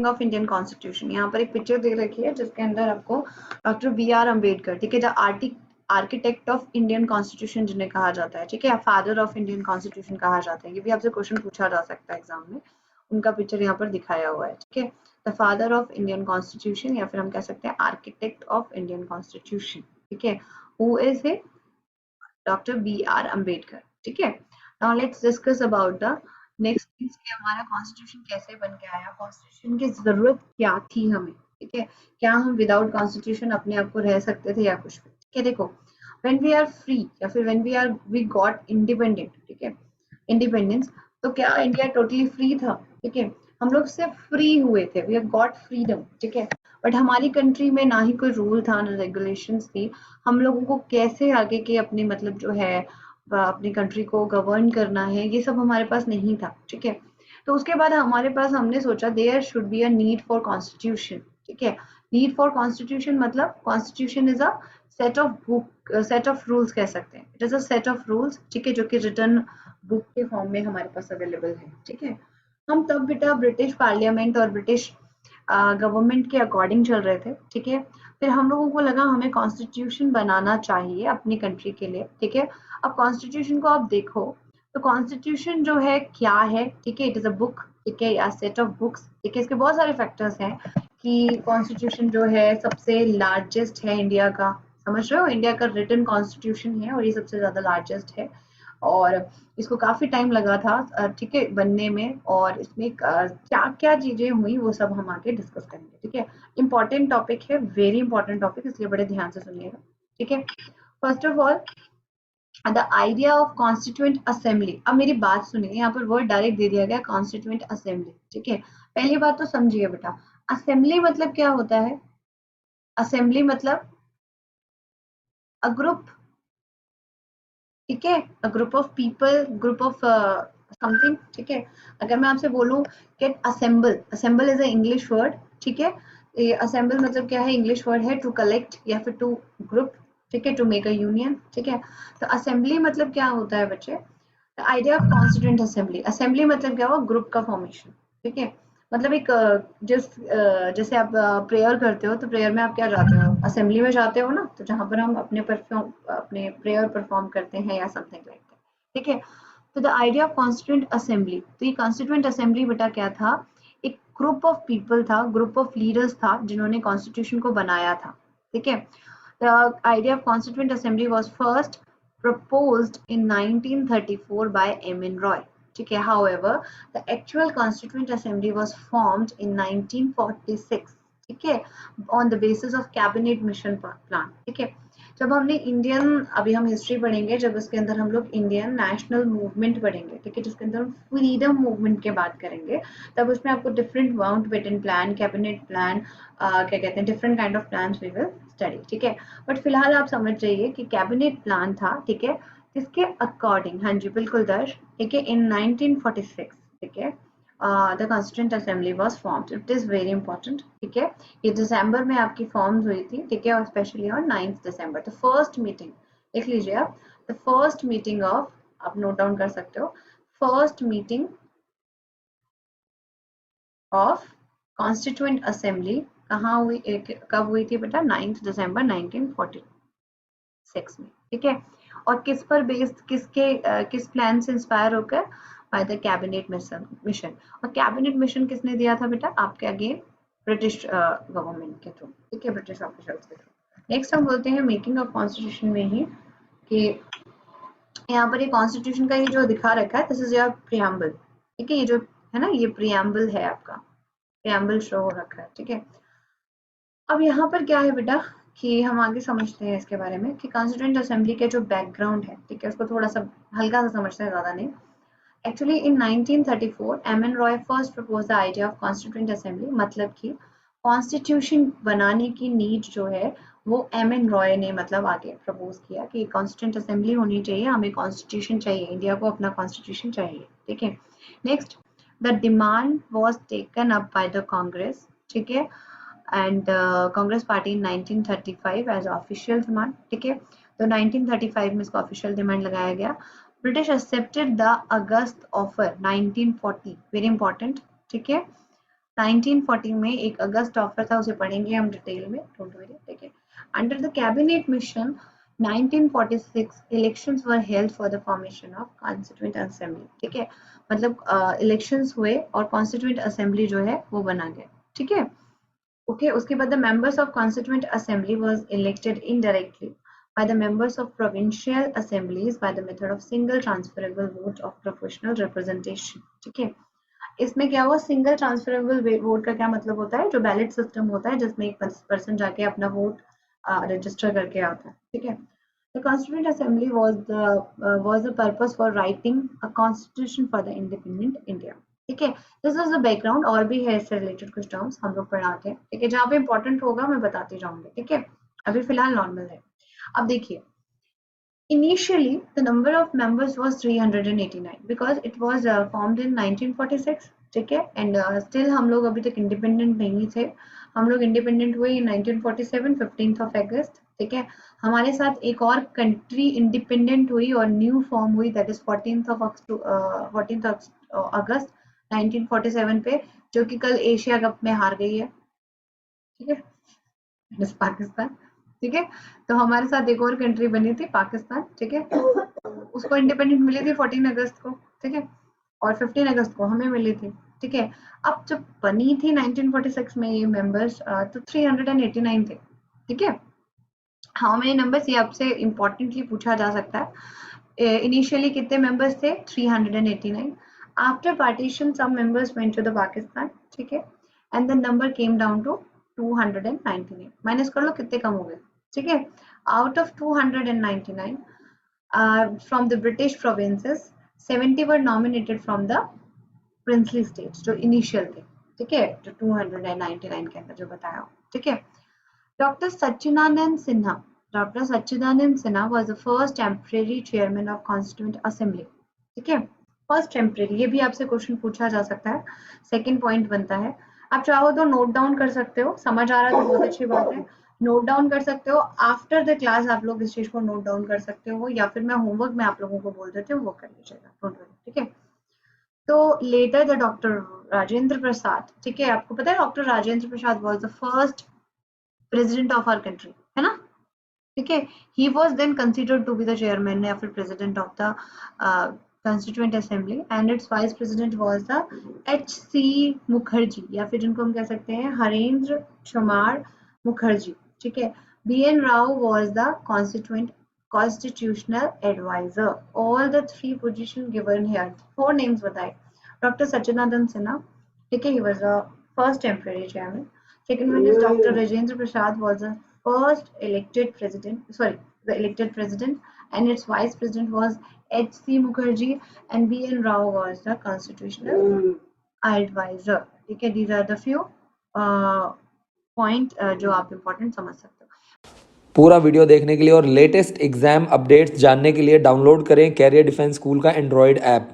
Making of Indian constitution. यहाँ पर एक पिक्चर दे रखी है जिसके अंदर आपको डॉक्टर बी आर अम्बेडकर, ठीक है, the architect of Indian constitution जिन्हें कहा जाता है, ठीक है, फादर ऑफ इंडियन कॉन्स्टिट्यूशन कहा जाता है, ये भी आपसे क्वेश्चन पूछा जा सकता है एग्जाम में। उनका पिक्चर यहाँ पर दिखाया हुआ है, ठीक है, the father of Indian constitution, या फिर हम कह सकते हैं आर्किटेक्ट ऑफ इंडियन कॉन्स्टिट्यूशन, ठीक है, who is a doctor B R Ambedkar, ठीक है। Now let's discuss about the next things कि हमारा कॉन्स्टिट्यूशन कैसे बन के आया, कॉन्स्टिट्यूशन की जरूरत क्या थी हमें, ठीक है, क्या हम विदाउट कॉन्स्टिट्यूशन अपने आप को रह सकते थे या कुछ भी, ठीक है। देखो, व्हेन वी आर फ्री या फिर व्हेन वी गॉट इंडिपेंडेंट, ठीक है, इंडिपेंडेंस, तो क्या इंडिया टोटली फ्री था, ठीक है, हम लोग सिर्फ फ्री हुए थे, वी हैव गॉट फ्रीडम, ठीक है, बट हमारी कंट्री में ना ही कोई रूल था ना रेगुलेशंस थी, हम लोगों को कैसे आगे के अपने मतलब जो है अपनी कंट्री को गवर्न करना है, ये सब हमारे पास नहीं था, ठीक है। तो उसके बाद हमारे पास हमने सोचा there should be a need for constitution, ठीक है, नीड फॉर कॉन्स्टिट्यूशन मतलब constitution is a set of rules कह सकते हैं, it is a set of rules, ठीक है, जो कि रिटर्न बुक के फॉर्म में हमारे पास अवेलेबल है, ठीक है। हम तब बेटा ब्रिटिश पार्लियामेंट और ब्रिटिश गवर्नमेंट के अकॉर्डिंग चल रहे थे, ठीक है। फिर हम लोगों को लगा हमें कॉन्स्टिट्यूशन बनाना चाहिए अपनी कंट्री के लिए, ठीक है। अब कॉन्स्टिट्यूशन को आप देखो तो कॉन्स्टिट्यूशन जो है क्या है, ठीक है, इट इज अ बुक, ठीक है, या सेट ऑफ बुक्स, ठीक है। इसके बहुत सारे फैक्टर्स हैं कि कॉन्स्टिट्यूशन जो है सबसे लार्जेस्ट है इंडिया का, समझ रहे हो, इंडिया का रिटन कॉन्स्टिट्यूशन है और ये सबसे ज्यादा लार्जेस्ट है, और इसको काफी टाइम लगा था, ठीक है, बनने में, और इसमें क्या क्या चीजें हुई वो सब हम आगे डिस्कस करेंगे, ठीक है। इंपॉर्टेंट टॉपिक है, वेरी इंपॉर्टेंट टॉपिक, इसलिए बड़े ध्यान से सुनिएगा, ठीक है। First of all the idea of constituent assembly. अब मेरी बात सुनिए, यहाँ पर वर्ड डायरेक्ट दे दिया गया कॉन्स्टिट्यूएंट असेंबली, ठीक है। पहली बात तो समझिए बेटा, असेंबली मतलब क्या होता है, असेंबली मतलब अ ग्रुप, ठीक है, a group of people, group of something, ठीक है। अगर मैं आपसे बोलूं कि assemble, assemble is a English word, ठीक है, ये असेंबल मतलब क्या है, इंग्लिश वर्ड है टू कलेक्ट या फिर टू ग्रुप, ठीक है, टू मेक अ यूनियन, ठीक है। तो असेंबली मतलब क्या होता है बच्चे, idea of constituent assembly, assembly मतलब क्या हुआ, ग्रुप का फॉर्मेशन, ठीक है, मतलब एक जैसे आप प्रेयर करते हो तो प्रेयर में आप क्या जाते हो, असेंबली में जाते हो ना, तो जहां पर हम अपने प्रेयर परफॉर्म करते हैं या समथिंग लाइक दैट, ठीक है। तो the idea of constituent assembly, तो ये कॉन्स्टिट्यूएंट असेंबली बेटा क्या था, एक ग्रुप ऑफ पीपल था, ग्रुप ऑफ लीडर्स था जिन्होंने कॉन्स्टिट्यूशन को बनाया था, ठीक है। The idea of constituent assembly was first proposed in 1934 by M.N. Roy. ठीक है, however, the actual Constituent Assembly was formed in 1946. ठीक है, on the basis of Cabinet Mission Plan. ठीक है, जब हमने इंडियन, अभी हम हिस्ट्री पढ़ेंगे, जब उसके अंदर हम लोग इंडियन नेशनल मूवमेंट पढ़ेंगे, ठीक है, जिसके अंदर हम फ्रीडम मूवमेंट की बात करेंगे, तब उसमें आपको different Mountbatten plan, cabinet plan, क्या कहते हैं, different kind of plan we will study, ठीक है। बट फिलहाल आप समझ जाइए कि कैबिनेट प्लान था, ठीक है, इसके अकॉर्डिंग, हाँ जी बिल्कुल दर्श, ठीक है, इन 1946, ठीक है, the constituent assembly was formed, it is very important, ठीक है। ये दिसंबर में आपकी फॉर्म हुई थी, ठीक है, और specially on 9 December, the first meeting, लिख लीजिए आप, द फर्स्ट मीटिंग ऑफ, आप नोट डाउन कर सकते हो, first meeting of constituent assembly कहाँ हुई, कब हुई थी बेटा, 9 दिसंबर 1946 में, ठीक है। और किस पर बेस्ड, किस प्लान से इंस्पायर होकर, बाय द कैबिनेट मिशन, और कैबिनेट मिशन किसने दिया था बेटा, आपके अगेन ब्रिटिश गवर्नमेंट के थ्रू, ठीक है, ब्रिटिश ऑफिशियल्स के थ्रू। नेक्स्ट हम बोलते हैं मेकिंग ऑफ कॉन्स्टिट्यूशन में ही, कि यहाँ पर ये कॉन्स्टिट्यूशन का ये जो दिखा रखा है, दिस इज योर प्रियम्बल, ठीक है, ये जो है ना, ये प्रियम्बल है आपका, प्रियम्बल शो हो रखा है, ठीक है। अब यहाँ पर क्या है बेटा कि हम आगे समझते हैं इसके बारे में कि कॉन्स्टिट्यूएंट असेंबली के जो बैकग्राउंड है, ठीक है, उसको थोड़ा सा हल्का सा समझते हैं, ज्यादा नहीं। Actually in 1934 M.N.. Roy first propose the idea of constituent assembly, मतलब कि कॉन्स्टिट्यूशन बनाने की नीड जो है वो एम.एन. रॉय ने मतलब आगे प्रपोज किया कि कॉन्स्टिट्यूएंट असेंबली होनी चाहिए, हमें कॉन्स्टिट्यूशन चाहिए, इंडिया को अपना कॉन्स्टिट्यूशन चाहिए, ठीक है। Next, the demand was taken up by the Congress, ठीक है, and Congress party in 1935 as official demand, ठीक है। तो 1935 में इसको ऑफिशियल डिमांड लगाया गया। British accepted the August offer 1940, very important, ठीक है, 1940 में एक अगस्त ऑफर था, उसे पढ़ेंगे हम डिटेल में, डोंट वरी, ठीक है। Under the cabinet mission 1946 elections were held for the formation of constituent assembly, ठीक है। मतलब इलेक्शंस हुए और कॉन्स्टिट्यूएंट असेंबली जो है वो बना गया, ठीक है। ओके, उसके बाद the members of constituent assembly was elected indirectly by the members of provincial assemblies by the method of single transferable vote of proportional representation, ठीक है। इसमें क्या हुआ, सिंगल ट्रांसफरेबल वोट का क्या मतलब होता है, जो बैलेट सिस्टम होता है जिसमें एक पर्सन जाके अपना वोट रजिस्टर करके आता है, ठीक है। The Constituent Assembly was the purpose for writing a constitution for the independent India, ठीक है। दिस इज द बैकग्राउंड, और भी है इससे रिलेटेड कुछ टर्म्स हम लोग पढ़ाते हैं, ठीक है। जहाँ पे इंपॉर्टेंट होगा मैं बताती जाऊंगी, ठीक है। अभी फिलहाल नॉर्मल है। अब देखिए, initially the number of members was 389 because it was formed in 1946, ठीक है। एंड स्टिल हम लोग अभी तक इंडिपेंडेंट नहीं थे, हम लोग इंडिपेंडेंट हुए इन 1947 15th ऑफ अगस्त, ठीक है। हमारे साथ एक और कंट्री इंडिपेंडेंट हुई और न्यू फॉर्म हुई, दैट इज 14th अगस्त 1947 पे, जो कि कल एशिया कप में हार गई है, ठीक है, पाकिस्तान, ठीक है। तो हमारे साथ एक और कंट्री बनी थी पाकिस्तान, ठीक है। उसको इंडिपेंडेंट मिली थी 14 अगस्त को, ठीक है, और 15 अगस्त को हमें मिली थी, ठीक है। अब जब बनी थी 1946 में ये मेंबर्स, तो 389 थे, ठीक है। हाउ मेनी नंबर्स, ये आपसे इंपॉर्टेंटली पूछा जा सकता है। इनिशियली कितने मेंबर्स थे, 389। After partition some members went to the Pakistan, ठीक है, and the number came down to 299। Minus कर लो कितने कम हो गए, ठीक है। Out of 299 from the British provinces, 70 were nominated from the princely states जो इनिशियल थे, ठीक है, जो 299 के अंदर जो बताया, ठीक है। Doctor Sachchidanand Sinha, doctor Sachchidanand Sinha was the first temporary chairman of constituent assembly, ठीक है। फर्स्ट टेम्परेरी, ये भी आपसे क्वेश्चन पूछा जा सकता है, सेकंड पॉइंट बनता है। आप चाहो तो नोट डाउन कर सकते हो, समझ आ रहा है तो बहुत अच्छी बात है, नोट डाउन कर सकते हो। आफ्टर द क्लास आप लोग इस चीज को नोट डाउन कर सकते हो, या फिर मैं होमवर्क में आप लोगों को बोल देती हूँ, वो कर लीजिएगा, डोंट वरी, ठीक है। तो later the doctor Rajendra Prasad, ठीक है, आपको पता है doctor Rajendra Prasad was the first president of our country, है ना, ठीक है। He was then considered to be the chairman या फिर president of the constituent assembly, and its vice president was the H C. Mukherjee, या फिर जिनको हम कह सकते हैं हरेंद्र कुमार मुखर्जी, ठीक है। BN. Rao was the constitutional advisor. All the three positions given here, four names बताए। डॉक्टर सच्चिदानंद सिन्हा, ठीक है, he was the first temporary chairman. Second one is Dr. Rajendra Prasad was the first elected president, sorry, the elected president, and its vice president was H.C. Mukherjee, and B.N. Rao was the constitutional advisor, ठीक है। These are the few point जो आप important समझ सकते हो। पूरा video देखने के लिए और लेटेस्ट एग्जाम अपडेट्स जानने के लिए डाउनलोड करें कैरियर डिफेंस स्कूल का एंड्रॉयड ऐप।